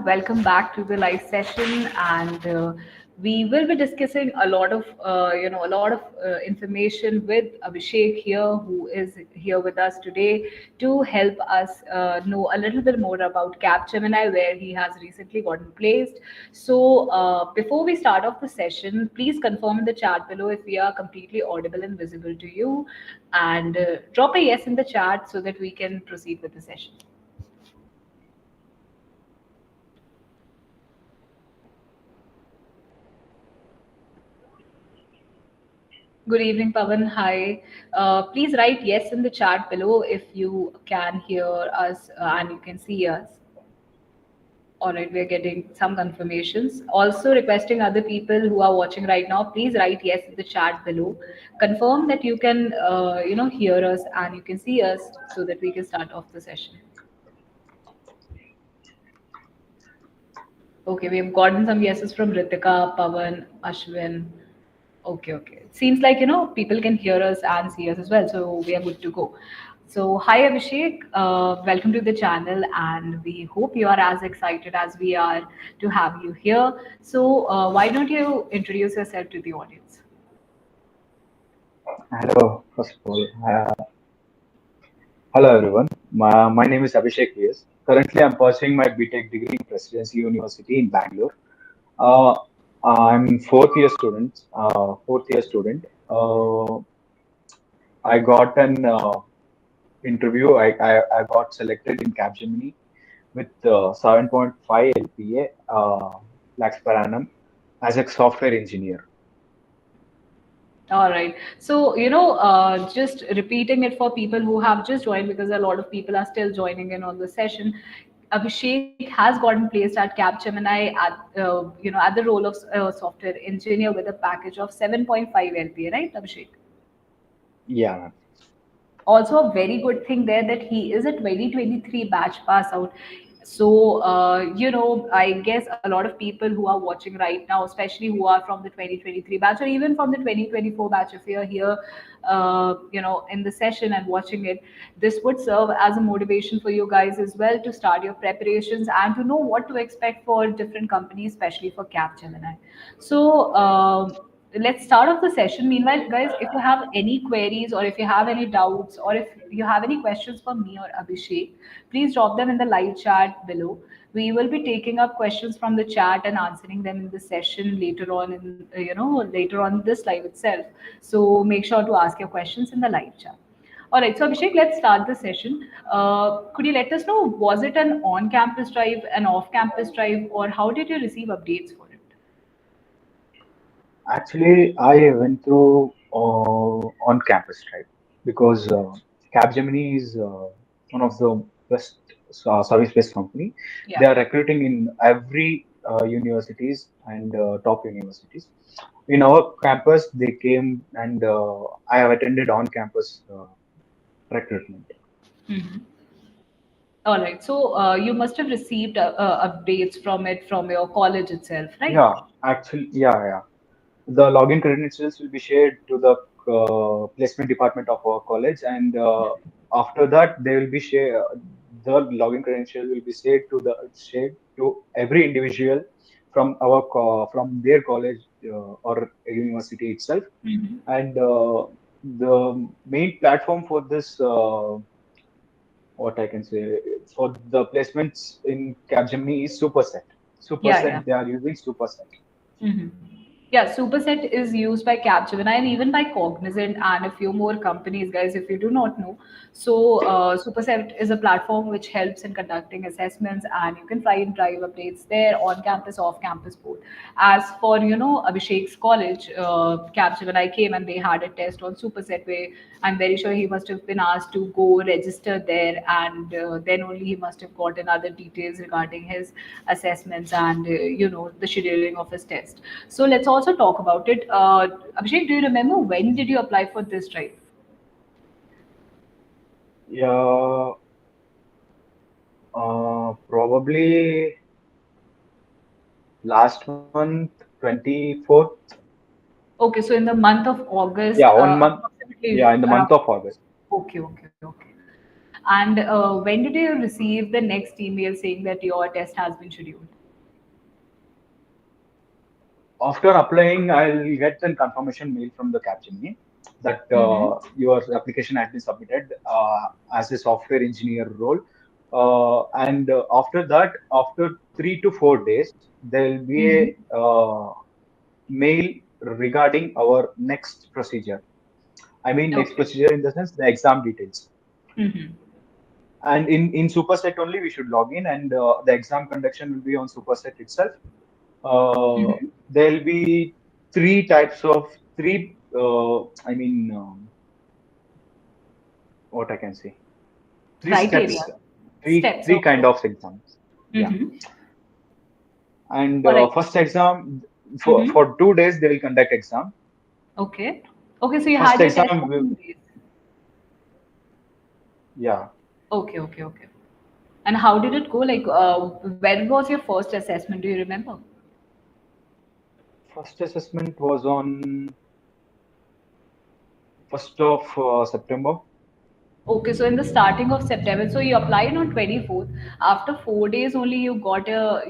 Welcome back to the live session, and we will be discussing a lot of information with Abhishek here, who is here with us today to help us know a little bit more about Capgemini, where he has recently gotten placed. So, before we start off the session, please confirm in the chat below if we are completely audible and visible to you, and drop a yes in the chat so that we can proceed with the session. Good evening, Pavan. Hi. Please write yes in the chat below if you can hear us and you can see us. All right, we're getting some confirmations. Also, requesting other people who are watching right now, please write yes in the chat below. Confirm that you can, hear us and you can see us so that we can start off the session. Okay, we've gotten some yeses from Ritika, Pavan, Ashwin. Okay, okay. It seems like, people can hear us and see us as well. So we are good to go. So, hi, Abhishek. Welcome to the channel. And we hope you are as excited as we are to have you here. So, why don't you introduce yourself to the audience? Hello, first of all. Hello everyone. My name is Abhishek Yes. Currently, I'm pursuing my BTech degree in Presidency University in Bangalore. Uh, I'm fourth year student. Fourth year student. I got an interview. I got selected in Capgemini with 7.5 LPA lakhs per annum as a software engineer. All right. So, just repeating it for people who have just joined, because a lot of people are still joining in on the session. Abhishek has gotten placed at Capgemini at the role of software engineer with a package of 7.5 LPA, right, Abhishek? Yeah. Also a very good thing there that he is a 2023 batch pass out. So I guess a lot of people who are watching right now, especially who are from the 2023 batch or even from the 2024 batch, if you're here in the session and watching it, this would serve as a motivation for you guys as well to start your preparations and to know what to expect for different companies, especially for Capgemini. So let's start off the session. Meanwhile, guys, if you have any queries or if you have any doubts or if you have any questions for me or Abhishek, please drop them in the live chat below. We will be taking up questions from the chat and answering them in the session later on later on this live itself. So make sure to ask your questions in the live chat. All right, so Abhishek, let's start the session. Could you let us know, was it an on-campus drive, an off-campus drive, or how did you receive updates for it? Actually, I went through on-campus trial because Capgemini is one of the best service-based company. Yeah. They are recruiting in every universities and top universities. In our campus, they came and I have attended on-campus recruitment. Mhm. All right. So you must have received updates from it from your college itself, right? Yeah, actually, yeah. The login credentials will be shared to the placement department of our college, and after that, they will be share the login credential will be shared to every individual from from their college or university itself. Mhm. And the main platform for this, what I can say, for the placements in Capgemini is Superset. Yeah, yeah. Superset, they are using Superset. Mhm. Yeah, Superset is used by Capgemini and even by Cognizant and a few more companies, guys, if you do not know. So, Superset is a platform which helps in conducting assessments, and you can find drive updates there on campus, off campus, both. As for, Abhishek's college, Capgemini came and they had a test on Superset where I'm very sure he must have been asked to go register there, and then only he must have gotten other details regarding his assessments and the scheduling of his test. So let's also talk about it. Abhishek, do you remember when did you apply for this drive? Yeah, probably last month, 24th. Okay, so in the month of August, Yeah, 1 month. approximately Yeah, in the around. month of August. Okay, okay, okay. And when did you receive the next email saying that your test has been scheduled? After applying, I'll get a confirmation mail from the Capgemini that Mm-hmm. your application has been submitted as a software engineer role. And after that, after 3 to 4 days, there'll be a Mm-hmm. mail regarding our next procedure. I mean, next Okay. procedure in the sense the exam details. Mm-hmm. And in Superset only, we should log in, and the exam conduction will be on Superset itself. There'll be three types of three. I mean, what I can say, three Criteria, steps, three steps three of. kind of exams. Yeah, Mm-hmm. and All right. first exam Mm-hmm. for 2 days they will conduct exam. Okay. Okay, so you First had your test exam, for 2 days. yeah, Okay, okay, okay. And how did it go? Like, when was your first assessment? Do you remember? first assessment was on 1st of September. Okay, so in the starting of September, so you applied on 24th. After 4 days only, you got a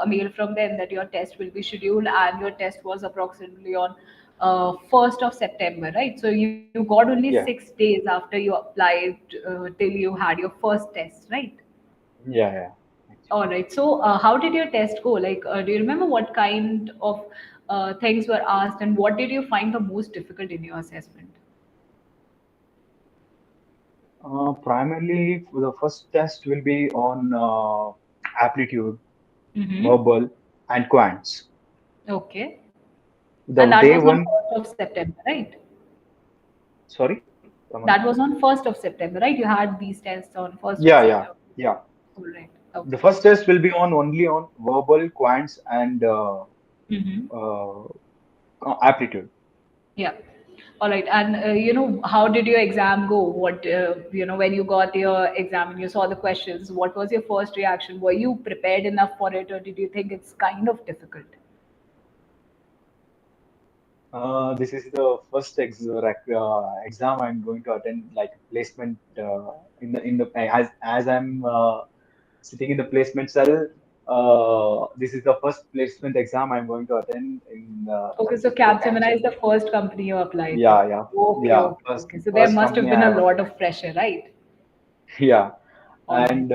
mail from them that your test will be scheduled, and your test was approximately on 1st of September, right? So you got only six Yeah, days after you applied till you had your first test, right? yeah. All Actually, right. So, how did your test go? Like, do you remember what kind of things were asked, and what did you find the most difficult in your assessment? primarily the first test will be on aptitude, Mm-hmm. verbal, and quants. Okay. The And that day was on one, 1st of September, right? sorry, come again. That was on 1st of September, right? You had these tests on 1st of Yeah, yeah, September. yeah. All right. The Okay. first test will be on only on verbal, quants, and Mm-hmm. uh, aptitude. Yeah. All right. And how did your exam go? When you got your exam and you saw the questions, what was your first reaction? Were you prepared enough for it, or did you think it's kind of difficult? This is the first exam I'm going to attend, like placement in the as I'm sitting in the placement cell. This is the first placement exam I'm going to attend in Okay, so the Capgemini is the Capgemini. first company you applied to. Yeah, yeah, Okay, yeah. okay, First okay. So there first must have company been I a have lot applied. of pressure, right? Yeah, All right. and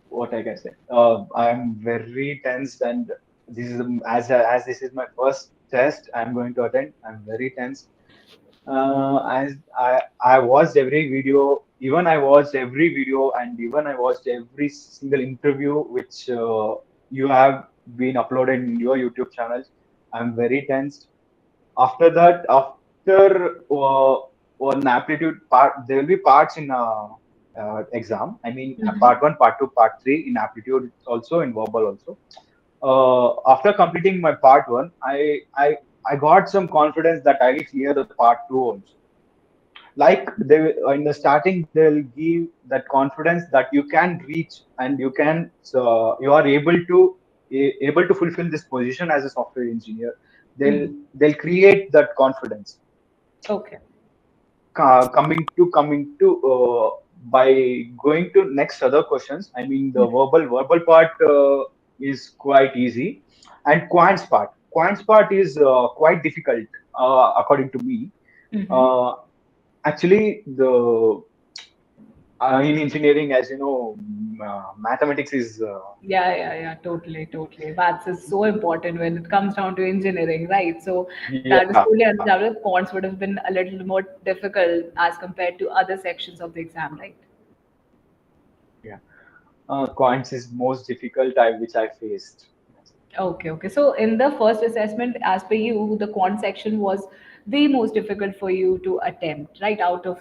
what I can say. I'm very tensed, and this is as this is my first test I'm going to attend. I'm very tense. As I watched every video, even I watched every video, and even I watched every single interview which you have been uploaded in your YouTube channels. I'm very tensed. After that, after one aptitude part, there will be parts in exam. I mean, part one, part two, part three in aptitude also, in verbal also. After completing my part one, I got some confidence that I will clear the part two also. Like in the starting, they'll give that confidence that you can reach and you can you are able to fulfill this position as a software engineer. They'll Mhm. they'll create that confidence. Okay. Coming to by going to next other questions. I mean, the verbal part is quite easy, and quants part is quite difficult according to me. Mm-hmm. uh, Actually, the in engineering, as you know, mathematics is Yeah, yeah, yeah, totally, totally. Maths is so important when it comes down to engineering, right? So that is yeah, totally understandable. Quants would have been a little more difficult as compared to other sections of the exam, right? yeah. Quants is most difficult which I faced. Okay, okay. So in the first assessment, as per you, the quant section was the most difficult for you to attempt, right? Out of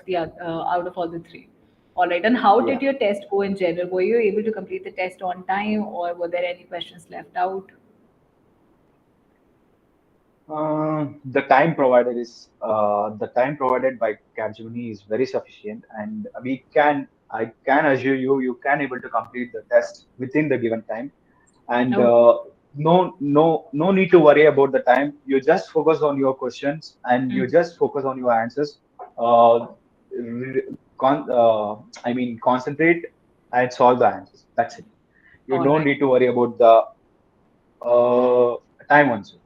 all the three. All right. And how Yeah. did your test go in general? Were you able to complete the test on time, or were there any questions left out? The time provided by Capgemini is very sufficient, and I can assure you, you can able to complete the test within the given time, and Okay. no need to worry about the time. You just focus on your questions and you Mm. just focus on your answers. Uh, I mean, concentrate and solve the answers. That's it. You All don't right. need to worry about the time also.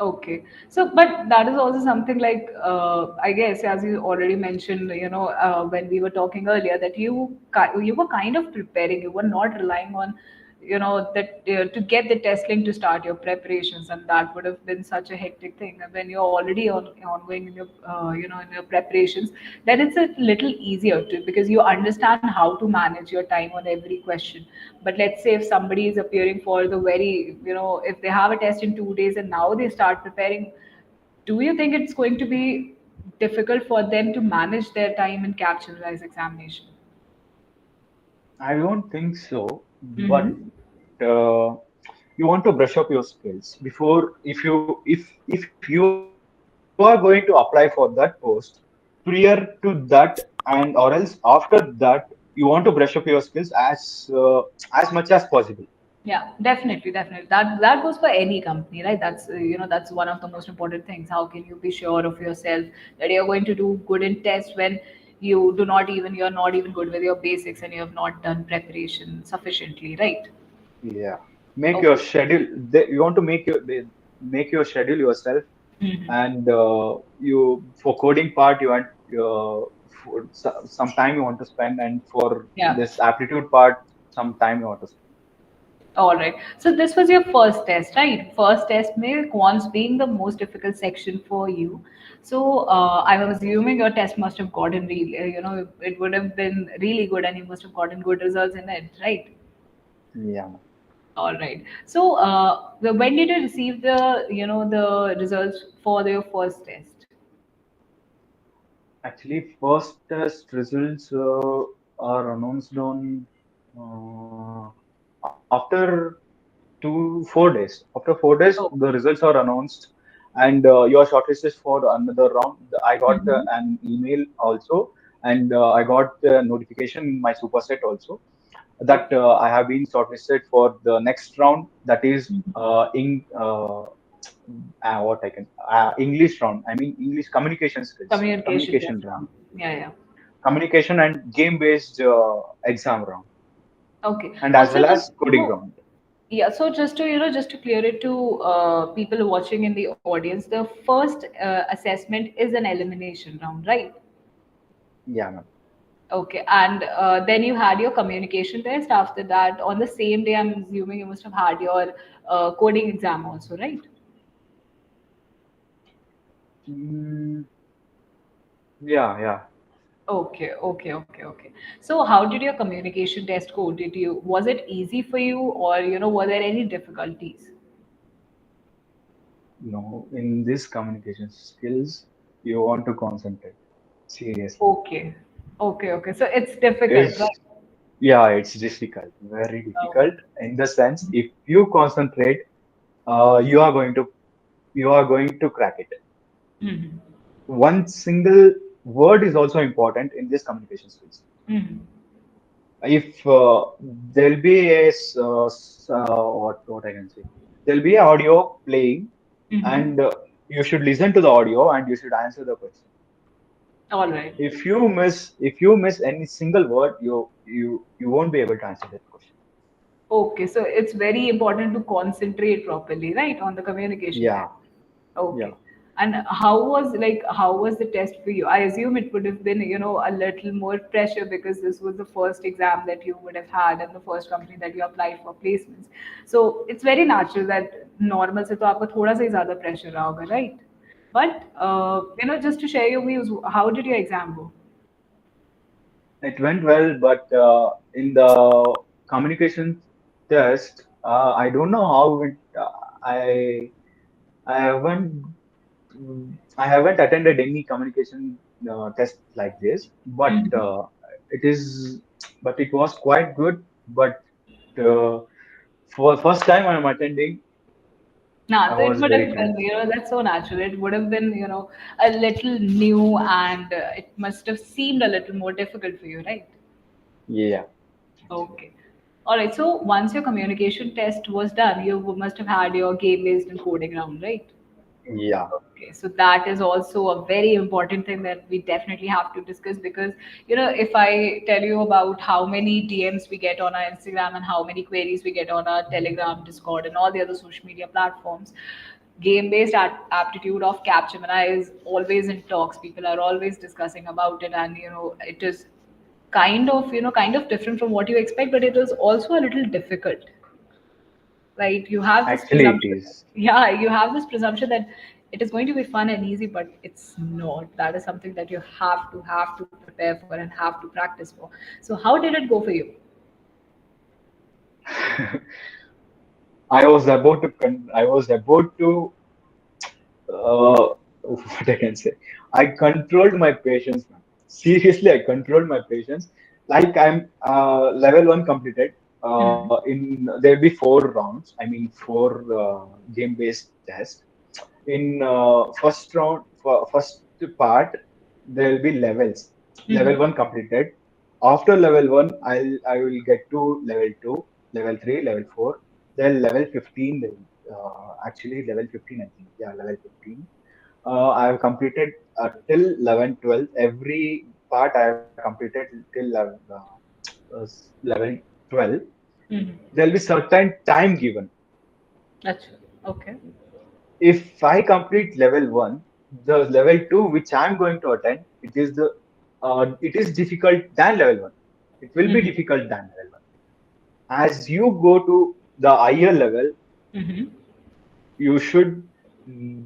Okay. So, but that is also something like, I guess, as you already mentioned, when we were talking earlier, that you were kind of preparing. You were not relying on, that to get the test link to start your preparations, and that would have been such a hectic thing. And when you're already ongoing in your, in your preparations, then it's a little easier to, because you understand how to manage your time on every question. But let's say if somebody is appearing for the very, if they have a test in 2 days and now they start preparing, do you think it's going to be difficult for them to manage their time in capitalized examination? I don't think so, but Mm-hmm. you want to brush up your skills before. If you are going to apply for that post, prior to that, and or else after that, you want to brush up your skills as much as possible. Yeah, definitely, definitely. That goes for any company, right? That's that's one of the most important things. How can you be sure of yourself that you're going to do good in tests when you're not even good with your basics and you have not done preparation sufficiently, right? Yeah, make your Okay. schedule. You want to make your schedule yourself, Hmm. and you for coding part you want some time you want to spend, and for Yeah. this aptitude part some time you want to spend. All right. So this was your first test, right? First test, may quants being the most difficult section for you. So I'm assuming your test must have gotten really, it would have been really good, and you must have gotten good results in it, right? Yeah. All right. So when did you receive the results for your first test? Actually, first test results are announced on after 4 days. After 4 days, Oh. the results are announced, and you are shortlisted for another round. I got Mm-hmm. an email also, and I got a notification in my superset also that Okay. I have been shortlisted for the next round. That is Mhm. in what I can English round. I mean English communication skills, Communication communication test round, round. Yeah, yeah. communication and game based exam round, Okay. and as Also, well as coding round. yeah. So just to just to clear it to people watching in the audience, the first assessment is an elimination round, right? Yeah, ma'am. Okay. And then you had your communication test. After that, on the same day, I'm assuming you must have had your coding exam also, right? Mm, yeah, yeah. Okay, okay, okay, okay. So how did your communication test go? Was it easy for you, or were there any difficulties? No, in this communication skills, you want to concentrate seriously. Okay, okay, okay. So it's difficult, If right? Yeah, it's difficult, very Oh. difficult in the sense if you concentrate, you are going to crack it. Mm-hmm. One single word is also important in this communication skills. Mm-hmm. If there'll be what I can say, there'll be audio playing, Mm-hmm. and you should listen to the audio and you should answer the question. All right. If you miss any single word, you won't be able to answer that question. Okay, so it's very important to concentrate properly, right, on the communication Yeah, test. Okay. yeah. And how was the test for you? I assume it would have been, a little more pressure because this was the first exam that you would have had and the first company that you applied for placements. So it's very natural that normal से तो आपको थोड़ा सा ही ज़्यादा pressure रहा होगा, right? But just to share your views, how did your exam go? It went well, but in the communication test, I don't know how it. I I haven't I haven't attended any communication test like this, but Mhm. it is but it was quite good. But uh, for first time I'm attending, Nah, I so it was would very have been, tense. that's so natural. It would have been, a little new, and it must have seemed a little more difficult for you, right? Yeah, actually. Okay. All right. So once your communication test was done, you must have had your game-based and coding round, right? Yeah. Okay, so that is also a very important thing that we definitely have to discuss because, if I tell you about how many DMs we get on our Instagram and how many queries we get on our Telegram, Discord, and all the other social media platforms, game-based aptitude of Capgemini is always in talks. People are always discussing about it, and it is kind of different from what you expect, but it is also a little difficult, right? You have this Actually, it presumption. is. Yeah, you have this presumption that it is going to be fun and easy, but it's not. That is something that you have to prepare for and have to practice for. So how did it go for you? I was about to what I can say. I controlled my patience, man. Seriously, I controlled my patience. Like I'm level one completed. Mhm. In there'll be four rounds. I mean four game-based tests. In first round, for first part, there will be levels. Level Mhm. one completed. After level one, I will get to level two, level three, level four. Then level 15. Actually, level 15, I think. Yeah, level 15. I have completed till 11, 12. Every part I have completed till 11, 12. Mhm. There will be certain time given. That's okay. If I complete level one, the level two which I'm going to attend, it is difficult than level one. It will be Mhm. difficult than level one. As you go to the higher level, Mhm. you should mm,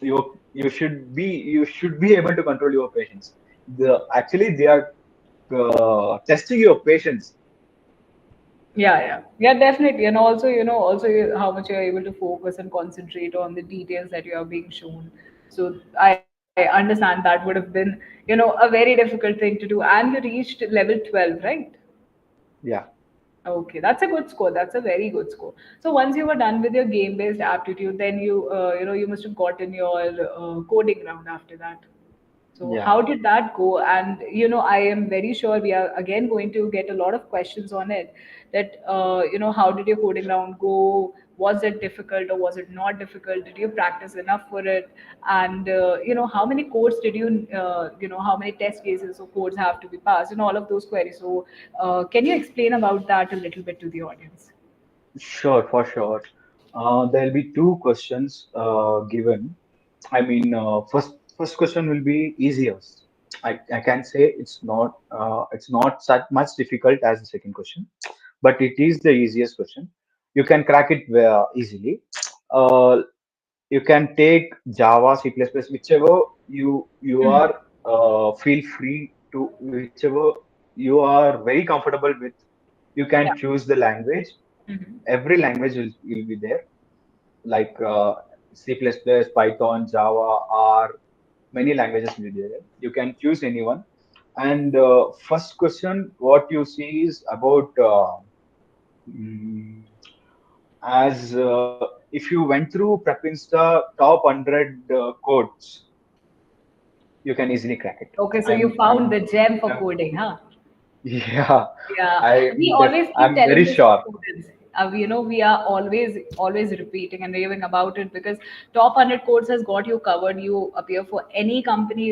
you should be able to control your patience. Actually they are testing your patience. Yeah, definitely, and also, how much you're able to focus and concentrate on the details that you are being shown. So I understand that would have been, a very difficult thing to do, and you reached level 12, right? Yeah, Okay, that's a good score. That's a very good score. So once you were done with your game-based aptitude, then you must have gotten your coding round after that. So yeah. how did that go? And I am very sure we are again going to get a lot of questions on it. That how did your coding round go? Was it difficult or was it not difficult? Did you practice enough for it? And how many codes did how many test cases or codes have to be passed? And all of those queries. So can you explain about that a little bit to the audience? Sure, for sure. There'll be two questions given. I mean, first question will be easiest. I can say it's not such much difficult as the second question, but it is the easiest question. You can crack it easily. Uh, you can take Java, C++, whichever you Mhm. are feel free to, whichever you are very comfortable with. You can Yeah. choose the language. Mhm. Every language will be there, like C++, Python, Java, R. Many languages will be there. You can choose anyone. And first question, what you see is about mm, as if you went through Prepinsta top 100 codes, you can easily crack it. Okay, so you found the gem for I'm coding, huh? yeah, Yeah, we always keep I'm telling very this to sure. students. We are always repeating and raving about it because top 100 codes has got you covered. You appear for any company.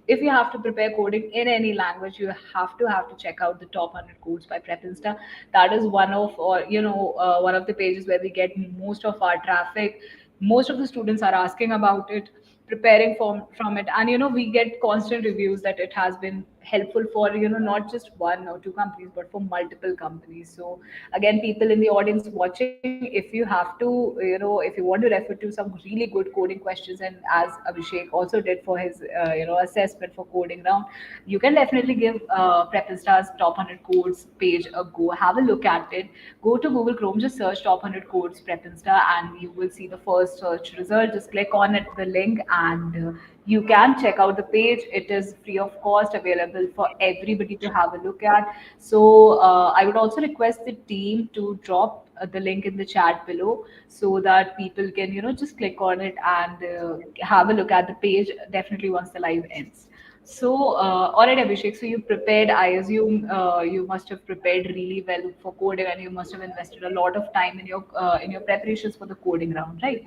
If you have to prepare coding in any language, you have to check out the top 100 codes by Prepinsta. That is one of the pages where we get most of our traffic. Most of the students are asking about it, preparing from it, and we get constant reviews that it has been helpful for not just one or two companies but for multiple companies. So again, people in the audience watching, if you have to if you want to refer to some really good coding questions, and as Abhishek also did for his assessment for coding round, you can definitely give Prep top 100 codes page a go. Have a look at it. Go to Google Chrome, just search top 100 codes Prep and you will see the first search result. Just click on it, the link, and you can check out the page. It is free of cost, available for everybody to have a look at. So I would also request the team to drop the link in the chat below so that people can just click on it and have a look at the page definitely once the live ends. So, all right, Abhishek. So you prepared. I assume you must have prepared really well for coding, and you must have invested a lot of time in your preparations for the coding round, right?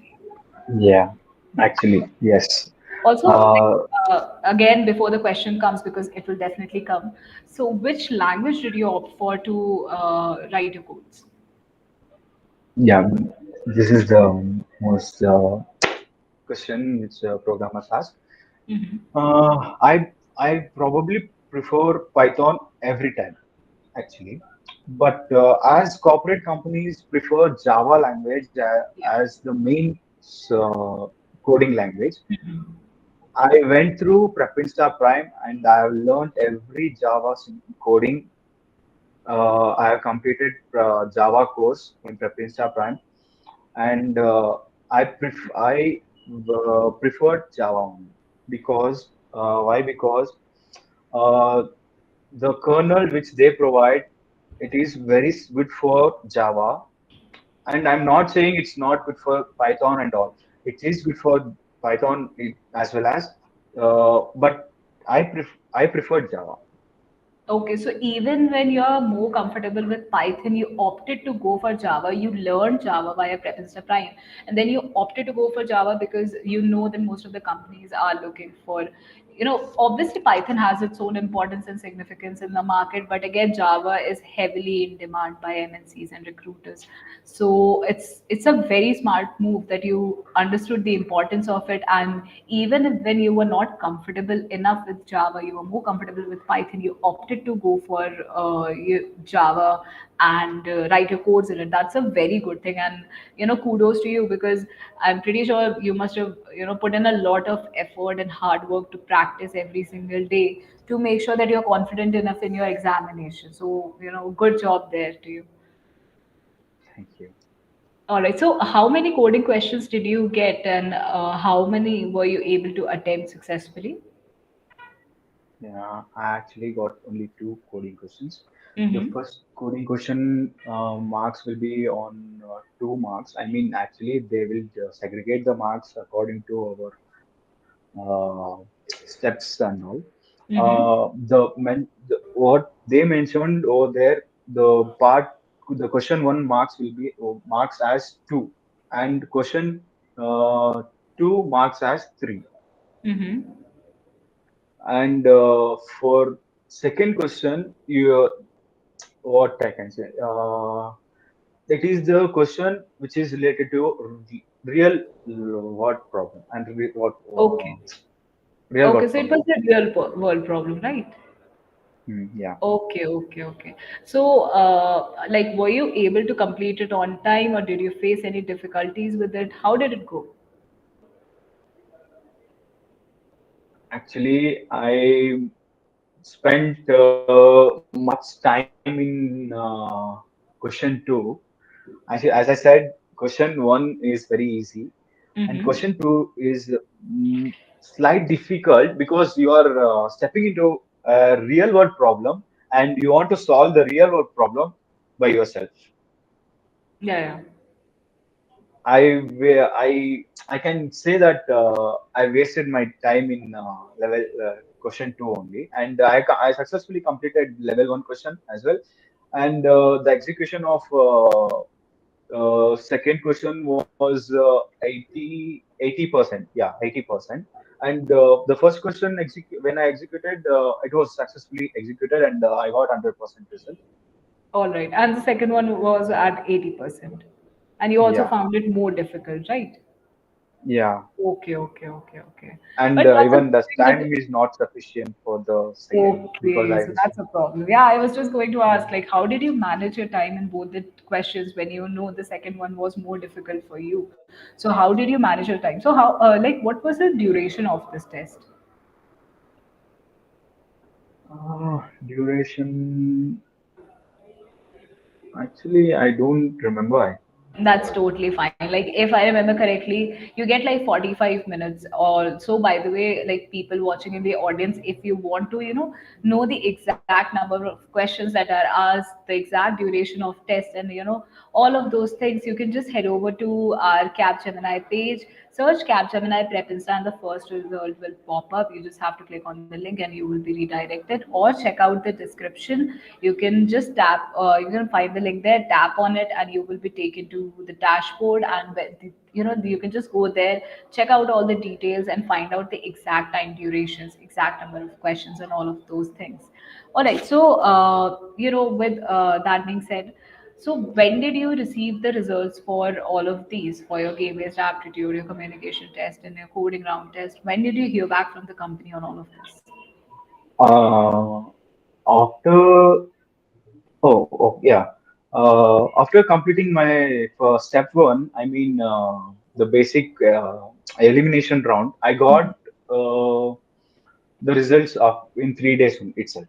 Yeah. Actually, yes. Also, Uh, again, before the question comes, because it will definitely come. So, which language did you opt for to write your codes? yeah, this is the most question which programmers ask. Hmm. I probably prefer Python every time, actually. But as corporate companies prefer Java language Yeah. as the main uh, coding language, Mhm. I went through Prepinsta Prime and I have learned every coding. I have completed Java course in Prepinsta Prime, and I preferred Java only because why? Because uh, the kernel which they provide, it is very good for Java, and I'm not saying it's not good for Python and all. It is good for Python as well as, but I prefer Java. Okay, so even when you're more comfortable with Python, you opted to go for Java. You learned Java via Prepinsta Prime, and then you opted to go for Java because you know that most of the companies are looking for, obviously Python has its own importance and significance in the market, but again, Java is heavily in demand by MNCs and recruiters. So it's a very smart move that you understood the importance of it, and even when you were not comfortable enough with Java, you were more comfortable with Python, you opted to go for Java and write your codes in it. That's a very good thing, and kudos to you, because I'm pretty sure you must have put in a lot of effort and hard work to practice every single day to make sure that you're confident enough in your examination. So good job there to you. Thank you. All right. So, how many coding questions did you get, and how many were you able to attempt successfully? Yeah, I actually got only two coding questions. The Mm-hmm. first coding question marks will be on 2 marks. I mean, actually, they will segregate the marks according to our steps and all. Mm-hmm. What they mentioned over there, the question one marks will be marks as two, and question uh, two marks as three. Mm-hmm. And for second question, what I can say, it is the question which is related to real world problem and Okay. real Okay. world So it problem. was a real world problem, right? Yeah. Okay. Okay. Okay. So, like, were you able to complete it on time, or did you face any difficulties with it? How did it go? Actually, I spent much time in question two. As I said, question one is very easy, and Mm-hmm. question two is slight difficult because you are stepping into a real world problem and you want to solve the real world problem by yourself. Yeah. Yeah. I can say that I wasted my time in level question two only, and I successfully completed level one question as well, and the execution of second question was 80%. Yeah, 80%. And the first question when I executed, it was successfully executed, and I got 100% result. All right. And the second one was at 80%. And you also Yeah, found it more difficult, right? yeah. Okay, okay, okay, okay. And But that's a even good the thing time that. is not sufficient for the second because Okay, I so just that's a problem. Yeah, I was just going to yeah. ask, like, how did you manage your time in both the questions when you know the second one was more difficult for you? So how did you manage your time? So how, like, what was the duration of this test? Duration. Actually, I don't remember. That's totally fine. Like, if I remember correctly, you get like 45 minutes or so. By the way, like, people watching in the audience, if you want to, know the exact number of questions that are asked, the exact duration of test, and all of those things, you can just head over to our Capgemini page, search Capgemini Prep Insta, and the first result will pop up. You just have to click on the link and you will be redirected, or check out the description. You can just tap, you can find the link there, tap on it, and you will be taken to the dashboard. And you can just go there, check out all the details and find out the exact time durations, exact number of questions, and all of those things. All right, so with that being said, so when did you receive the results for all of these, for your game based aptitude, your communication test, and your coding round test? When did you hear back from the company on all of this? Uh, after yeah. After completing my step one, I mean the basic elimination round, I got the results of in 3 days itself.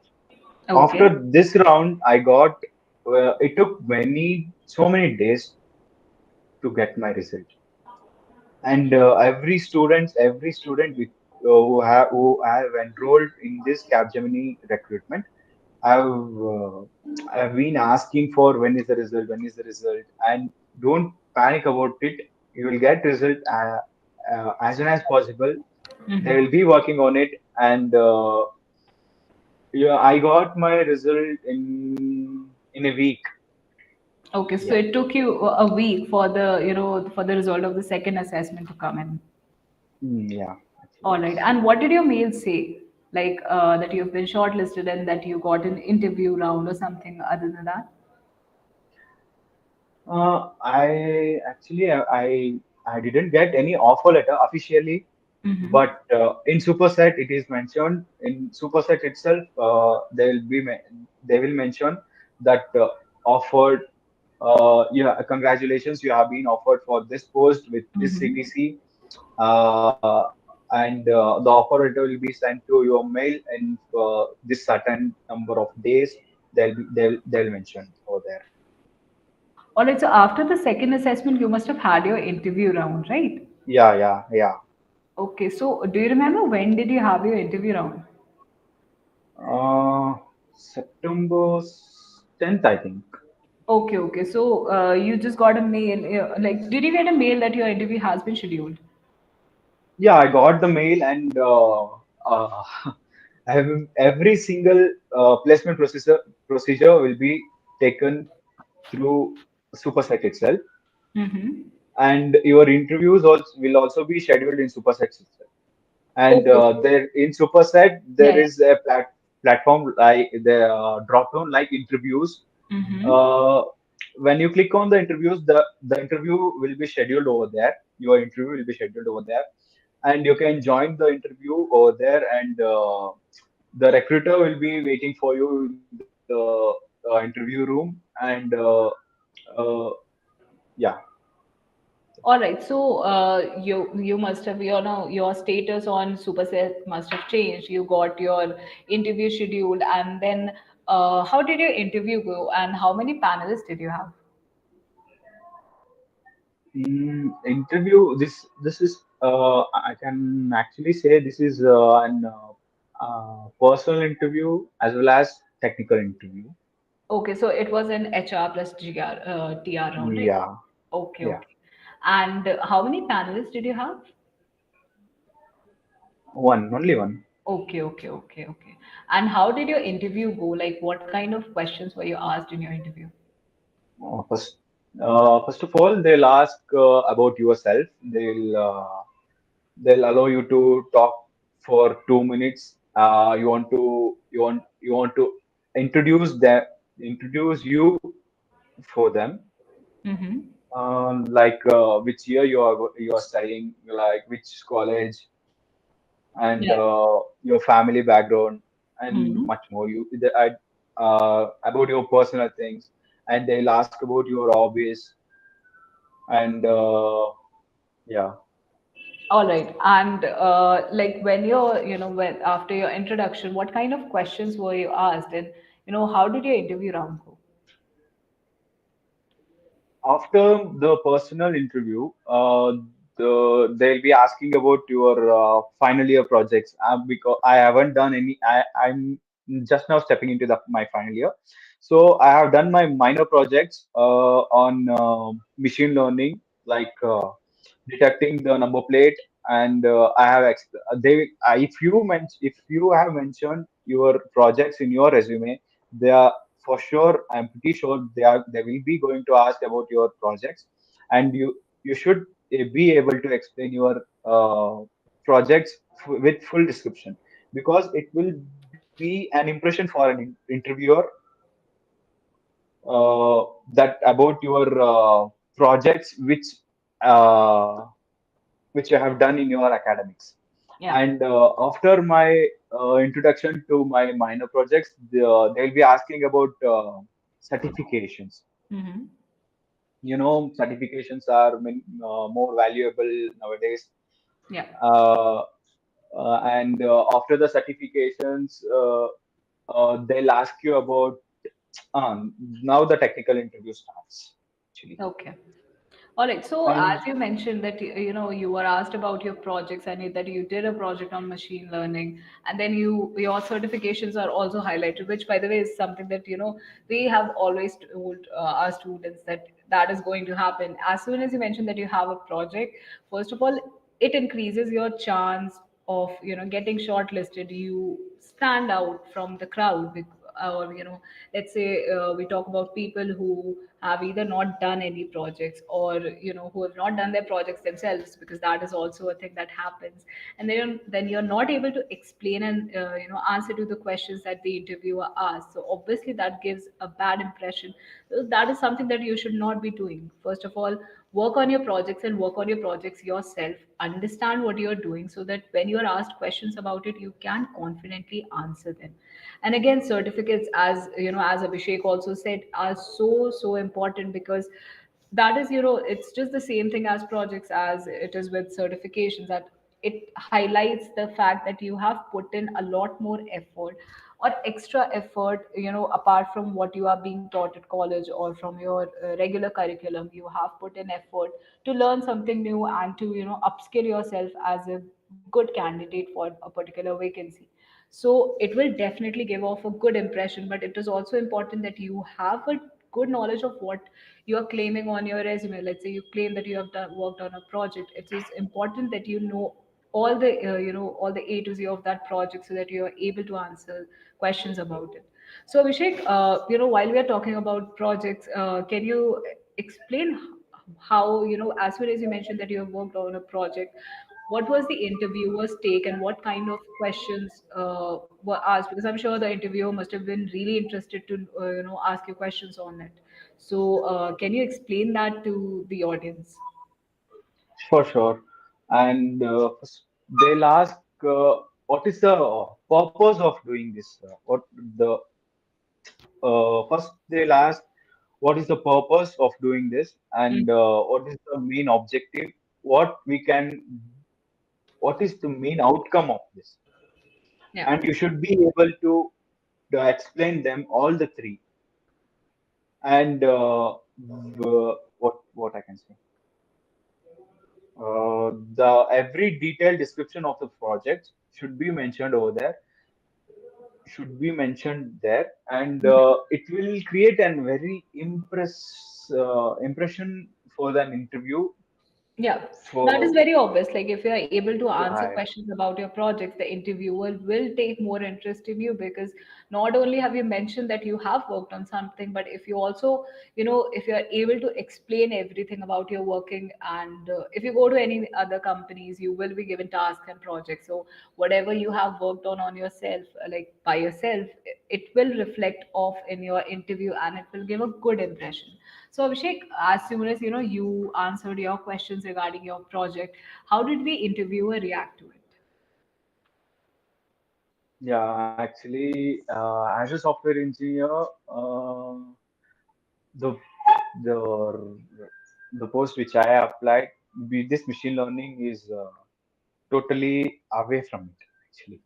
Okay. After this round, I got it took so many days to get my result. And every student who have enrolled in this Capgemini recruitment, I've I've been asking for when is the result, and don't panic about it. You will get result as soon as possible. They will be working on it, and yeah, I got my result in a week. Okay, so Yeah. it took you a week for the result of the second assessment to come in. Yeah, actually, All right. yes. And what did your mail say? Like that you've been shortlisted and that you got an interview round or something other than that? I actually I didn't get any offer letter officially, Mm-hmm. but in Superset it is mentioned in Superset itself. They will mention that offered. Yeah, congratulations, you have been offered for this post with this Mm-hmm. CTC, uh, and the offer letter will be sent to your mail in this certain number of days. They'll mention over there. All right. So after the second assessment, you must have had your interview round, right? Yeah, yeah, yeah. Okay. So do you remember when did you have your interview round? Uh, September 10th, I think. Okay. Okay. So you just got a mail. Like, did you get a mail that your interview has been scheduled? Yeah, I got the mail, and every single procedure will be taken through Superset itself, Mm-hmm. and your interviews also will also be scheduled in Superset itself. And Okay. So there in Superset yeah. there is a platform like the drop down like interviews. Mm-hmm. uh, when you click on the interviews, the interview will be scheduled over there. Your interview will be scheduled over there, and you can join the interview over there, and the recruiter will be waiting for you in the interview room, and uh, yeah. All right. So you must have, your status on Superset must have changed. You got your interview scheduled, and then how did your interview go, and how many panelists did you have? Interview, this is I can actually say this is an personal interview as well as technical interview. Okay, so it was an HR plus GR, TR round, right? Yeah, Okay, yeah. okay. And how many panelists did you have? One, only one. Okay, okay, okay, okay. And how did your interview go? Like, what kind of questions were you asked in your interview? First, first of all, they'll ask about yourself. They'll allow you to talk for 2 minutes. You want to introduce you for them, Mm-hmm. like which year you are studying, like which college, and Yeah. your family background, and Mm-hmm. much more. About your personal things, and they'll ask about your hobbies, and yeah. All right. And like when when after your introduction, what kind of questions were you asked? And how did your interview round go? After the personal interview, they'll be asking about your final year projects. Because I haven't done any. I'm just now stepping into my final year, so I have done my minor projects on machine learning, like detecting the number plate, and if you have mentioned your projects in your resume, they are for sure. I'm pretty sure they will be going to ask about your projects, and you should be able to explain your projects with full description, because it will be an impression for an interviewer, that about your projects uh, which you have done in your academics. Yeah. And after my introduction to my minor projects, they'll be asking about certifications. Mm-hmm. Certifications are more valuable nowadays. Yeah. uh, and after the certifications, they'll ask you about, now the technical interview starts, actually. Okay. All right. So And as you mentioned that you were asked about your projects and that you did a project on machine learning, and then your certifications are also highlighted, which by the way is something that we have always told our students that that is going to happen. As soon as you mentioned that you have a project, first of all, it increases your chance of getting shortlisted. You stand out from the crowd or let's say we talk about people who have either not done any projects or who have not done their projects themselves, because that is also a thing that happens. And then you're not able to explain and answer to the questions that the interviewer asks, so obviously that gives a bad impression. So that is something that you should not be doing. First of all, work on your projects and work on your projects yourself. Understand what you're doing so that when you're asked questions about it, you can confidently answer them. And again, certificates, as as Abhishek also said, are so important, because that is it's just the same thing as projects as it is with certifications, that it highlights the fact that you have put in a lot more effort or extra effort, apart from what you are being taught at college or from your regular curriculum. You have put in effort to learn something new and to upskill yourself as a good candidate for a particular vacancy. So it will definitely give off a good impression, but it is also important that you have a good knowledge of what you are claiming on your resume. Let's say you claim that you have worked on a project. It is important that you know all the all the A to Z of that project, so that you are able to answer questions about it. So Abhishek, while we are talking about projects, can you explain how, as soon as you mentioned that you have worked on a project, what was the interviewer's take and what kind of questions were asked? Because I'm sure the interviewer must have been really interested to ask you questions on it. So can you explain that to the audience? for sure. And they'll ask, what is the purpose of doing this? What the First they'll ask, what is the purpose of doing this, Mm. and what is the main objective? What we can, what is the main outcome of this? Yeah. And you should be able to explain them all the three. And what I can say, the every detailed description of the project should be mentioned over there, should be mentioned there, and it will create a very impression for an interview. Yeah, that is For very obvious. Like if you are able to answer Yeah, questions about your projects, the interviewer will take more interest in you, because not only have you mentioned that you have worked on something, but if you also, if you are able to explain everything about your working, and if you go to any other companies, you will be given tasks and projects. So whatever you have worked on yourself, like by yourself, it will reflect off in your interview and it will give a good impression. So Abhishek, as soon as you answered your questions regarding your project, how did the interviewer react to it? yeah. Actually, as a software engineer, the the the post which I applied, this machine learning is totally away from it, actually.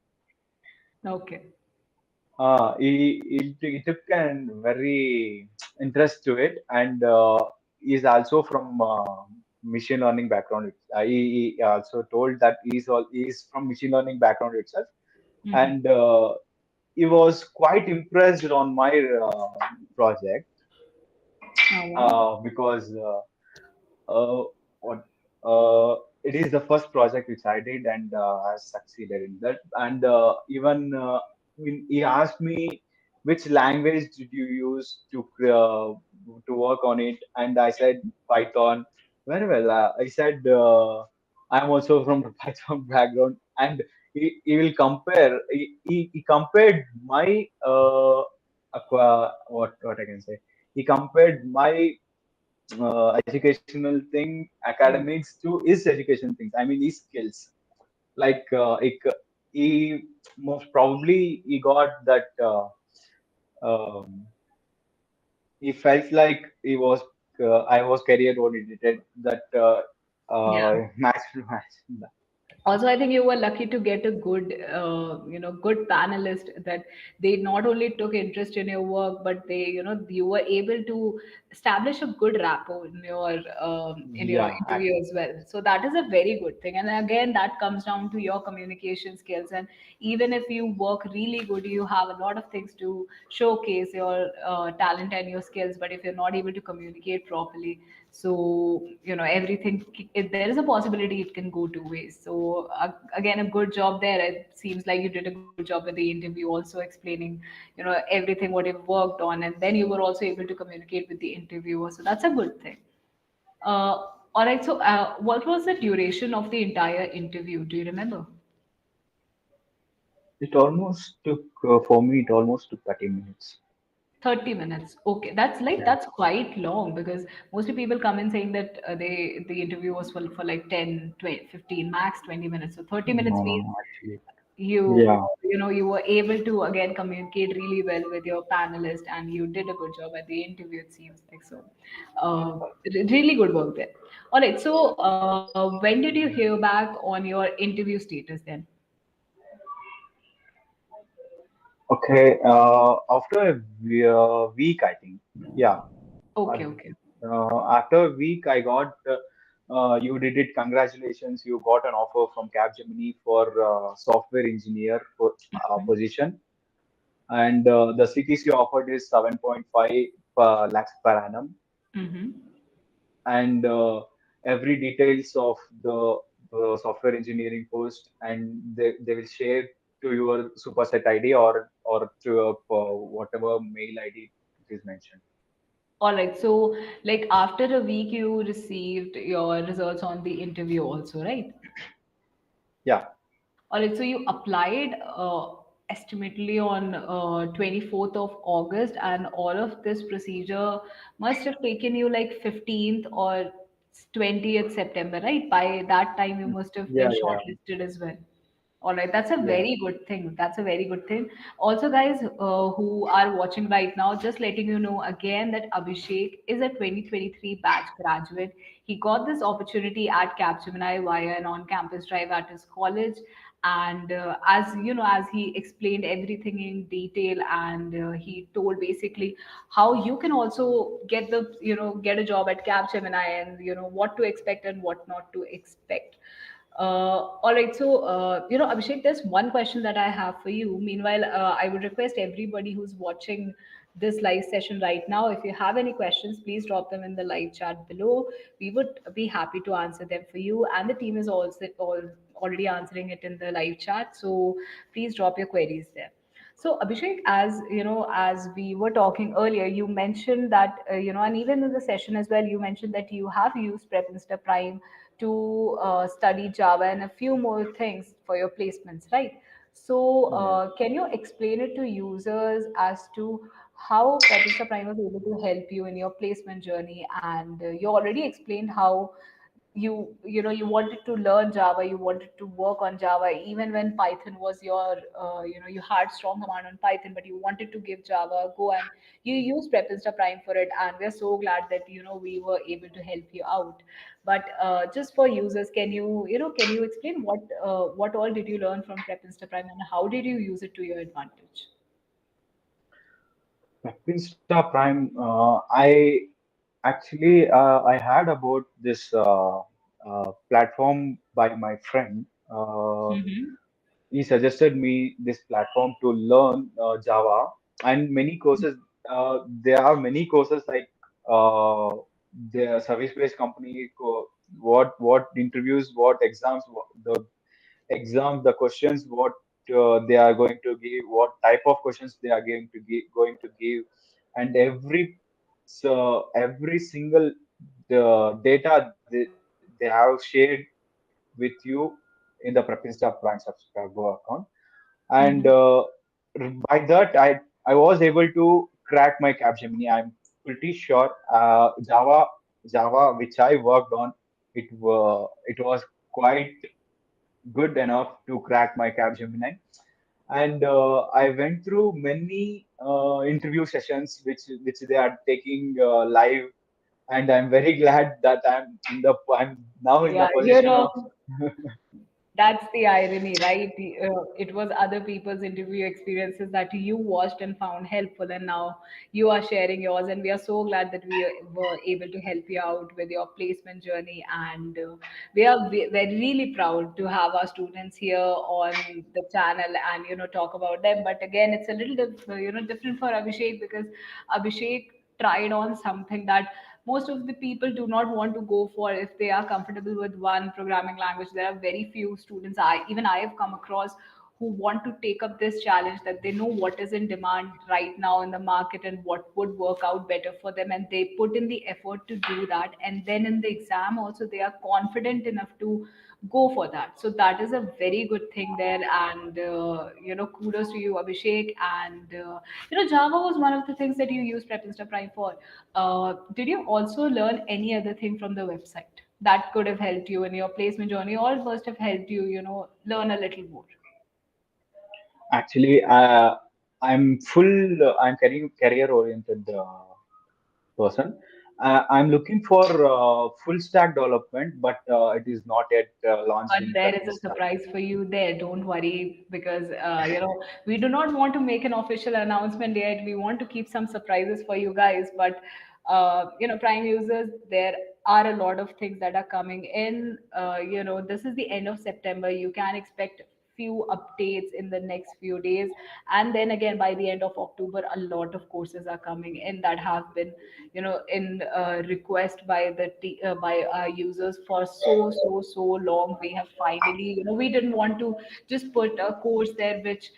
Okay. He took a very interest to it, and is also from machine learning background. He also told that he is from machine learning background itself, Hmm. and he was quite impressed on my project, Oh, wow. because what it is the first project which I did, and I succeeded in that. And even when he asked me which language did you use to work on it, and I said Python. Very well. I said I'm also from the Python background, and he will compare. He compared my what I can say. He compared my educational thing, Mm. academics to his education things. I mean, his skills. Like he most probably he got that. Um, he felt like he was I was career oriented that Yeah. match to match. Also, I think you were lucky to get a good good panelist, that they not only took interest in your work, but they, you were able to establish a good rapport in your Yeah, interview as well. So that is a very good thing, and again that comes down to your communication skills. And even if you work really good, you have a lot of things to showcase your talent and your skills, but if you're not able to communicate properly, so everything, if there is a possibility it can go two ways. So again, a good job there. It seems like you did a good job with the interview, also explaining everything what you've worked on, and then you were also able to communicate with the interviewer, so that's a good thing. All right, so what was the duration of the entire interview, do you remember? it almost took for me. It almost took 30 minutes. 30 minutes. Okay, that's like Yeah. that's quite long, because mostly people come in saying that the interview was for like 10, 20, 15, max 20 minutes. So 30 minutes No, no, means no. Actually, you yeah. you were able to again communicate really well with your panelist, and you did a good job at the interview, it seems like. So really good work there. All right, so when did you hear back on your interview status then? Okay. After a week, I think. Yeah. Okay, Uh, okay. After a week, I got. You did it. Congratulations! You got an offer from Capgemini for software engineer position, and the CTC offered is 7.5 lakhs per annum, Mm-hmm. and every details of the software engineering post, and they will share to your superset ID or to your whatever mail ID it is mentioned. All right. So, like after a week, you received your results on the interview, also, right? Yeah, All right. So you applied estimately on 24th of August, and all of this procedure must have taken you like 15th or 20th September, right? By that time, you must have been yeah, yeah, shortlisted as well. All right, that's a yeah. very good thing. That's a very good thing. Also, guys who are watching right now, just letting you know again that Abhishek is a 2023 batch graduate. He got this opportunity at Capgemini via an on-campus drive at his college, and as you know, as he explained everything in detail, and he told basically how you can also get get a job at Capgemini, and what to expect and what not to expect. All right. So, Abhishek, there's one question that I have for you. Meanwhile, I would request everybody who's watching this live session right now, if you have any questions, please drop them in the live chat below. We would be happy to answer them for you. And the team is also already answering it in the live chat. So please drop your queries there. So Abhishek, as you know, as we were talking earlier, you mentioned that and even in the session as well, you mentioned that you have used Prep Insta Prime to study Java and a few more things for your placements, right? So Yeah. can you explain it to users as to how Prep Insta Prime was able to help you in your placement journey? And you already explained how you wanted to learn Java, you wanted to work on Java even when Python was your you had strong command on Python, but you wanted to give Java a go, and you used Prep Insta Prime for it, and we're so glad that we were able to help you out. But just for users, can you explain what all did you learn from Prep Insta Prime, and how did you use it to your advantage? Insta Prime. I had about this platform by my friend. Mm-hmm. He suggested me this platform to learn Java and many courses. There are many courses like uh, the service-based company. What interviews, what exams, the exams, the questions, what they are going to give, what type of questions they are going to give, and every single the data they have shared with you in the Prepinsta Prime subscriber account, and Mhm. by that I was able to crack my Capgemini. I'm pretty sure Java which I worked on, it was quite good enough to crack my Capgemini. And I went through many interview sessions which they are taking live, and I'm very glad that I'm now in the Yeah, position of that's the irony, right? It was other people's interview experiences that you watched and found helpful, and now you are sharing yours. And we are so glad that we were able to help you out with your placement journey. And we're really proud to have our students here on the channel and talk about them. But again, it's a little different for Abhishek, because Abhishek tried on something that most of the people do not want to go for if they are comfortable with one programming language. There are very few students, I have come across, who want to take up this challenge, that they know what is in demand right now in the market and what would work out better for them, and they put in the effort to do that, and then in the exam also they are confident enough to go for that. So that is a very good thing there. And kudos to you, Abhishek. And Java was one of the things that you used Prep Insta Prime for. Did you also learn any other thing from the website that could have helped you in your placement journey, or must have helped you, learn a little more? actually I'm career oriented person. I'm looking for full stack development, but it is not yet launched But in there is a Prepinsta. surprise for you there. Don't worry, because we do not want to make an official announcement yet. We want to keep some surprises for you guys. But Prime users, there are a lot of things that are coming in. This is the end of September. You can expect few updates in the next few days, and then again by the end of October a lot of courses are coming in that have been in request by by our users for so long. We have finally, we didn't want to just put a course there which,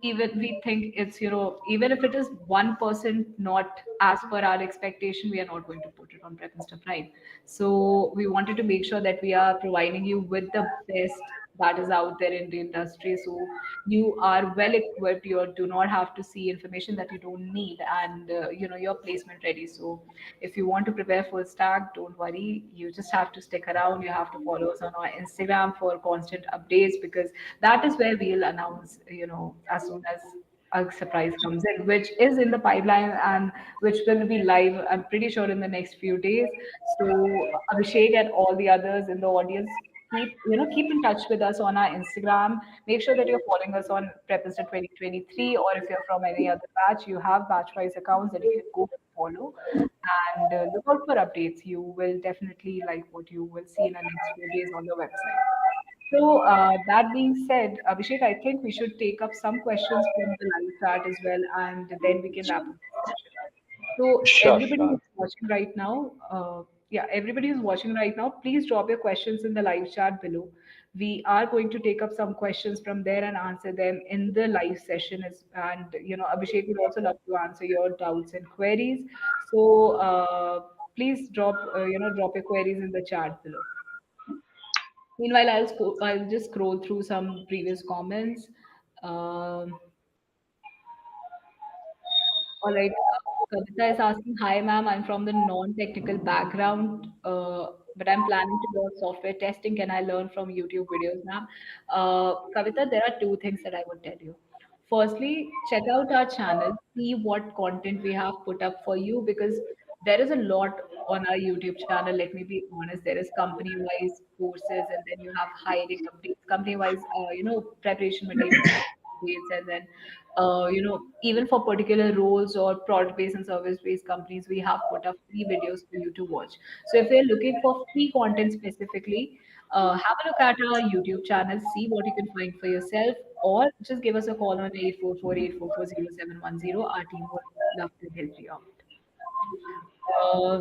even we think it's, even if it is 1% not as per our expectation, we are not going to put it on Prep Insta Prime. So we wanted to make sure that we are providing you with the best that is out there in the industry, so you are well equipped. You do not have to see information that you don't need, and you're placement ready. So if you want to prepare full stack, don't worry, you just have to stick around. You have to follow us on our Instagram for constant updates, because that is where we'll announce, as soon as a surprise comes in, which is in the pipeline and which will be live, I'm pretty sure, in the next few days. So Abhishek and all the others in the audience, keep in touch with us on our Instagram. Make sure that you're following us on Prepinster 2023, or if you're from any other batch, you have batch-wise accounts that you can go follow, and look out for updates. You will definitely like what you will see in the next few days on the website. So, that being said, Abhishek, I think we should take up some questions from the live chat as well, and then we can wrap up the session. So, Sure, everybody sure. who's watching right now, yeah, everybody who's watching right now, please drop your questions in the live chat below. We are going to take up some questions from there and answer them in the live session. And Abhishek would also love to answer your doubts and queries. So, please drop your queries in the chat below. Meanwhile, I'll just scroll through some previous comments. Um, all right. Kavita is asking, "Hi, ma'am. I'm from the non-technical background, but I'm planning to learn software testing. Can I learn from YouTube videos, ma'am?" Kavita, there are two things that I would tell you. Firstly, check out our channel, see what content we have put up for you, because there is a lot on our YouTube channel. Let me be honest. There is company-wise courses, and then you have hiring updates, company-wise, preparation materials updates, and then even for particular roles or product based and service based companies, we have put up free videos for you to watch. So if you're looking for free content specifically, have a look at our YouTube channel, see what you can find for yourself, or just give us a call on 844-844-0710. Our team would love to help you out. uh,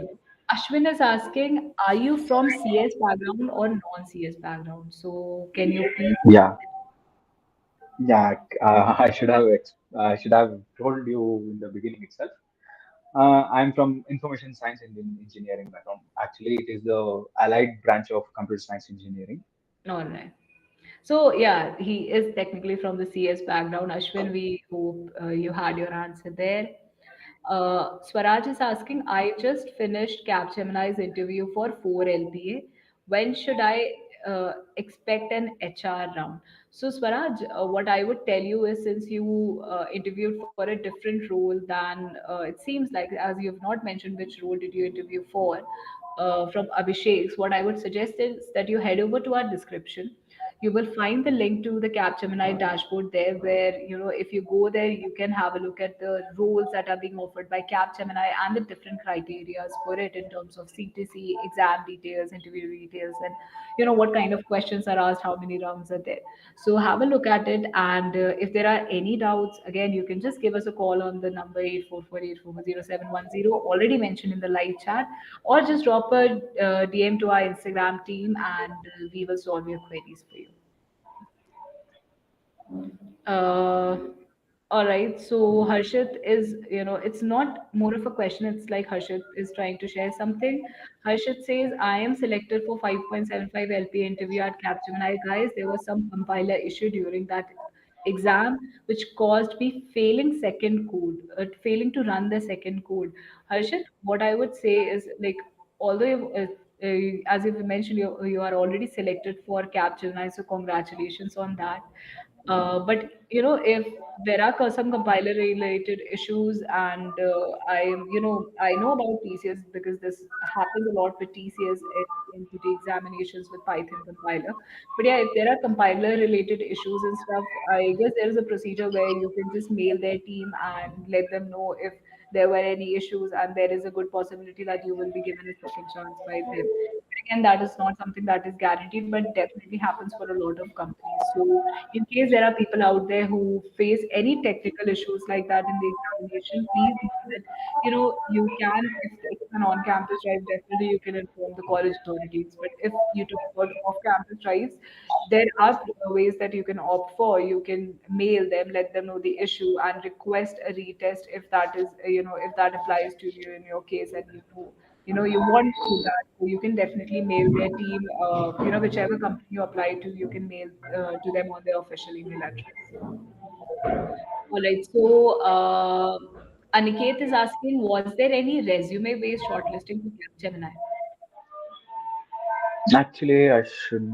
Ashwin is asking, are you from CS background or non-CS background? So can you please? Yeah, yeah. I should have told you in the beginning itself. I'm from information science and engineering background. Actually, it is the allied branch of computer science engineering. All right. So yeah, he is technically from the CS background. Ashwin, we hope you had your answer there. Swaraj is asking, I just finished Capgemini's interview for 4 LPA. When should I expect an HR round? So Swaraj, what I would tell you is, since you interviewed for a different role than it seems like, as you have not mentioned which role did you interview for, from Abhishek's, what I would suggest is that you head over to our description. You will find the link to the Capgemini dashboard there, where if you go there, you can have a look at the roles that are being offered by Capgemini and the different criterias for it in terms of CTC, exam details, interview details, and what kind of questions are asked, how many rounds are there. So have a look at it, and if there are any doubts, again, you can just give us a call on the number 8448400710 already mentioned in the live chat, or just drop a DM to our Instagram team, and we will solve your queries for you. Uh, all right. So Harshit is, it's not more of a question. It's like Harshit is trying to share something. Harshit says, I am selected for 5.75 LP interview at Capgemini. Guys, there was some compiler issue during that exam, which caused me failing to run the second code. Harshit, what I would say is, like, although as you've mentioned, you are already selected for Capgemini, so congratulations on that. But if there are some compiler related issues, and I know about TCS because this happens a lot with TCS in the examinations with Python compiler. But yeah, if there are compiler related issues and stuff, I guess there is a procedure where you can just mail their team and let them know if there were any issues, and there is a good possibility that you will be given a second chance by them. Again, that is not something that is guaranteed, but definitely happens for a lot of companies. So in case there are people out there who face any technical issues like that in the examination, please know that you can, if it's an on-campus drive, definitely you can inform the college authorities. But if you talk about off-campus drives, there are ways that you can opt for. You can mail them, let them know the issue, and request a retest if that is, if that applies to you in your case, and you want to do that. So you can definitely mail their team. Whichever company you apply to, you can mail to them on their official email address. All right. So Aniket is asking, was there any resume-based shortlisting for Capgemini? Actually, I should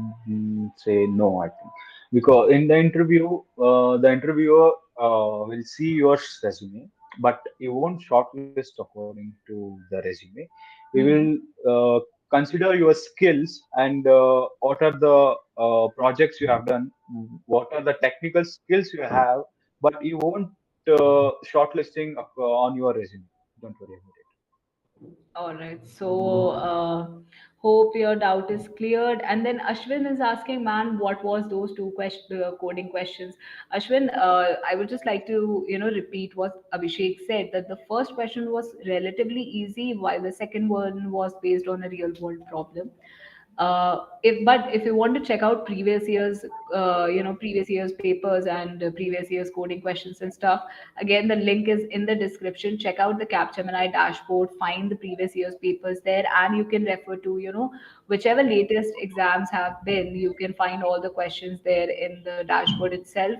say no, I think. Because in the interview, the interviewer will see your resume, but he won't shortlist according to the resume. He will Hmm. consider your skills and what are the projects you have done, what are the technical skills you have, but he won't shortlisting on your resume. Don't worry about it. All right. So, hope your doubt is cleared. And then Ashwin is asking, man, what was those two coding questions? Ashwin, I would just like to, repeat what Abhishek said, that the first question was relatively easy, while the second one was based on a real world problem. If you want to check out previous years papers and previous years coding questions and stuff, again, the link is in the description. Check out the Capgemini dashboard, find the previous years papers there, and you can refer to whichever latest exams have been. You can find all the questions there in the dashboard itself.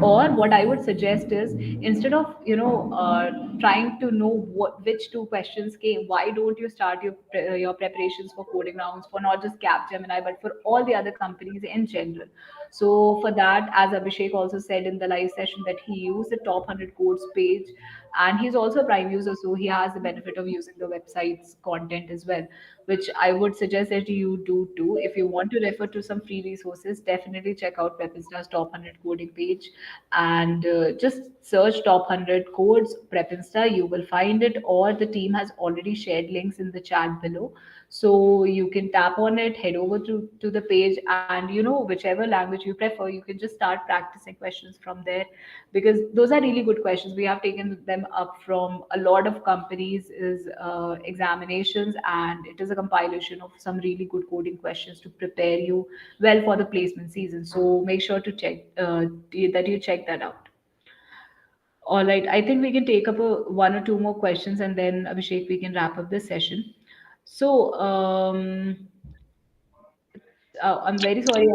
Or what I would suggest is, instead of trying to know which two questions came, why don't you start your preparations for coding rounds for not just Capgemini but for all the other companies in general. So for that, as Abhishek also said in the live session, that he used the top 100 codes page, and he's also a Prime user, so he has the benefit of using the website's content as well, which I would suggest that you do too. If you want to refer to some free resources, definitely check out Prepinsta's top 100 coding page, and just search top 100 codes Prepinsta. You will find it, or the team has already shared links in the chat below. So you can tap on it, head over to the page, and whichever language you prefer, you can just start practicing questions from there, because those are really good questions. We have taken them up from a lot of companies' examinations, and it is a compilation of some really good coding questions to prepare you well for the placement season. So make sure to check that you check that out. All right, I think we can take up one or two more questions, and then Abhishek, we can wrap up this session. So, I'm very sorry.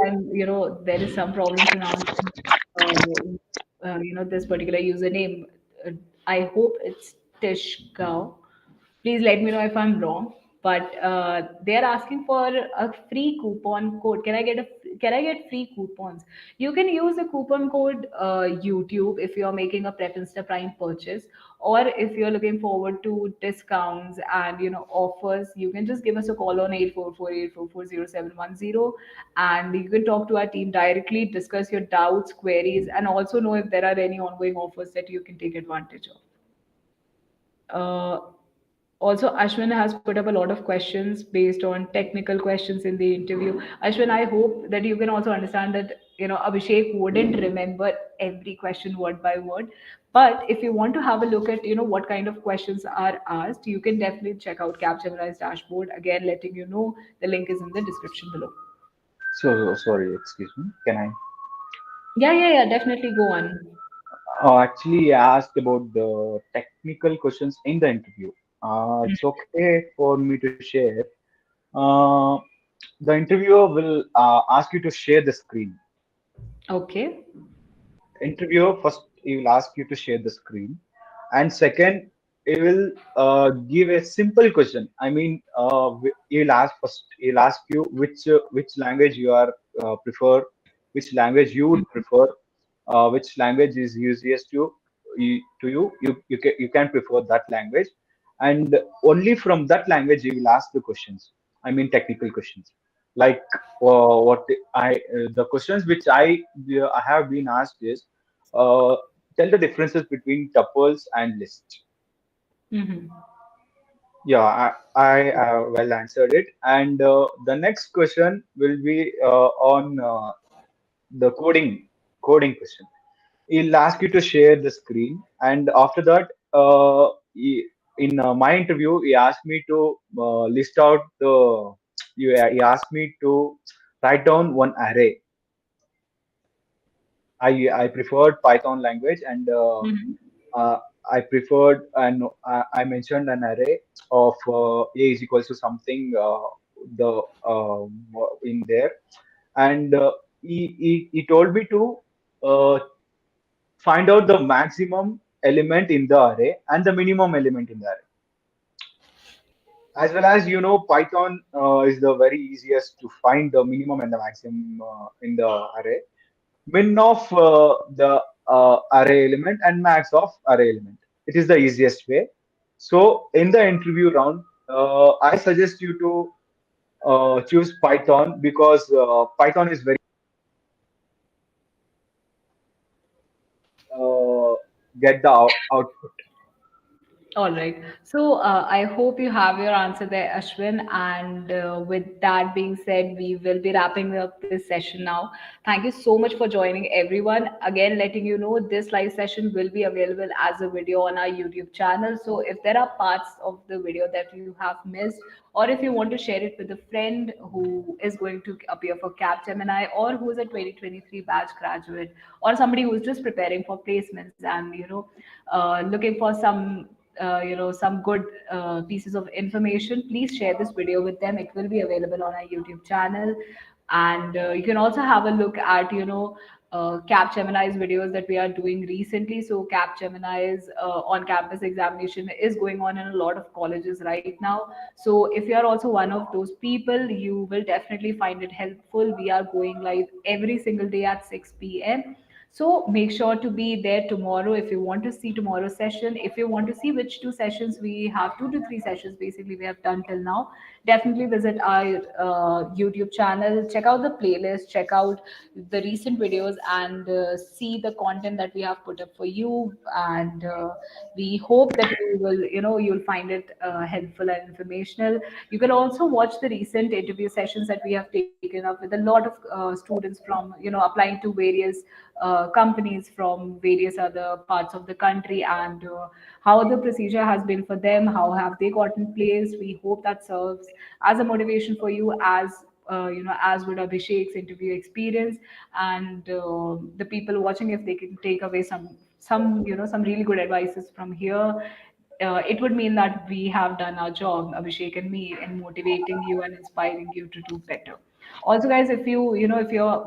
There is some problem pronouncing, this particular username. Uh, I hope it's Tishgao. Please let me know if I'm wrong. But they are asking for a free coupon code. Can I get free coupons? You can use the coupon code YouTube if you're making a Prep Insta Prime purchase, or if you're looking forward to discounts and offers. You can just give us a call on 8448440710, and you can talk to our team directly, discuss your doubts, queries, and also know if there are any ongoing offers that you can take advantage of. Uh, Also, Ashwin has put up a lot of questions based on technical questions in the interview. Ashwin, I hope that you can also understand that Abhishek wouldn't remember every question word by word. But if you want to have a look at what kind of questions are asked, you can definitely check out Capgemini's dashboard. Again, letting you know, the link is in the description below. So sorry, excuse me. Can I? Yeah, yeah, yeah. Definitely go on. Actually, I asked about the technical questions in the interview. It's okay for me to share. Uh, the interviewer will ask you to share the screen. Okay. Interviewer first, he will ask you to share the screen, and second, he will give a simple question. I mean, he'll ask first. He'll ask you which language you are prefer, which language you would prefer, which language is easiest to you. You can prefer that language, and only from that language he will ask the questions. I mean, technical questions like what the questions which I have been asked is uh, tell the differences between tuples and lists. Mm-hmm. Yeah, I well answered it. And the next question will be on the coding question. He'll ask you to share the screen, and after that, in my interview, he asked me to list out the. He asked me to write down one array. I preferred Python language, and Mm-hmm. uh, I preferred, and I mentioned an array of a is equals to something the in there, and he told me to find out the maximum element in the array and the minimum element in the array. As well as Python is the very easiest to find the minimum and the maximum in the array. Min of the array element and max of array element. It is the easiest way. So in the interview round, I suggest you to choose Python because Python is very uh, get the output. All right. So I hope you have your answer there, Ashwin. And with that being said, we will be wrapping up this session now. Thank you so much for joining, everyone. Again, letting you know this live session will be available as a video on our YouTube channel. So if there are parts of the video that you have missed, or if you want to share it with a friend who is going to appear for Capgemini, or who is a 2023 batch graduate, or somebody who's just preparing for placements and looking for some good pieces of information, please share this video with them. It will be available on our YouTube channel. And you can also have a look at Capgemini's videos that we are doing recently. So Capgemini's on campus examination is going on in a lot of colleges right now. So if you are also one of those people, you will definitely find it helpful. We are going live every single day at 6 p.m. So make sure to be there tomorrow if you want to see tomorrow's session. If you want to see which two sessions we have, 2 to 3 sessions basically we have done till now, definitely visit our YouTube channel, check out the playlist, check out the recent videos, and see the content that we have put up for you. And we hope that you'll find it helpful and informational. You can also watch the recent interview sessions that we have taken up with a lot of students from applying to various companies from various other parts of the country, and how the procedure has been for them, how have they gotten placed. We hope that serves as a motivation for you, as would Abhishek's interview experience. And the people watching, if they can take away some really good advices from here, it would mean that we have done our job, Abhishek and me, in motivating you and inspiring you to do better. Also, guys, if you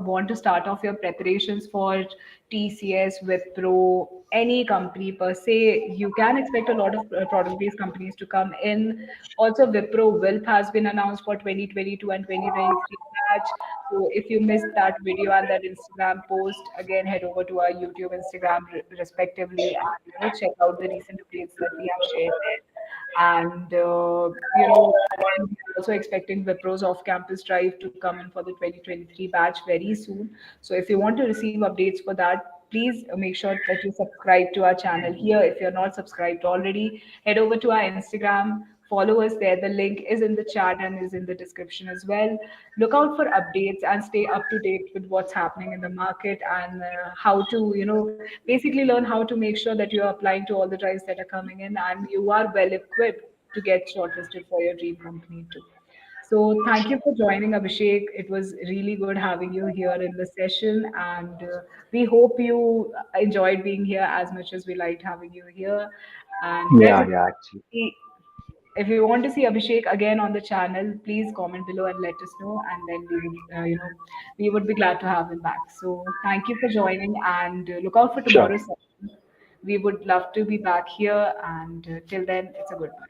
want to start off your preparations for TCS, Wipro, any company per se, you can expect a lot of product-based companies to come in. Also, Wipro Wealth has been announced for 2022 and 2023 batch. So if you missed that video and that Instagram post, again head over to our YouTube, Instagram, respectively, and check out the recent updates that we have shared there. And again, we're also expecting Wipro's off-campus drive to come in for the 2023 batch very soon. So if you want to receive updates for that, please make sure that you subscribe to our channel here. If you're not subscribed already, head over to our Instagram, follow us there. The link is in the chat and is in the description as well. Look out for updates and stay up to date with what's happening in the market, and how to basically learn how to make sure that you're applying to all the drives that are coming in and you are well equipped to get shortlisted for your dream company too. So thank you for joining, Abhishek. It was really good having you here in the session, and we hope you enjoyed being here as much as we liked having you here. And guys, Yeah, yeah, actually. if you want to see Abhishek again on the channel, please comment below and let us know, and then we would be glad to have him back. So thank you for joining, and look out for Sure. tomorrow's session. We would love to be back here, and till then, it's a goodbye.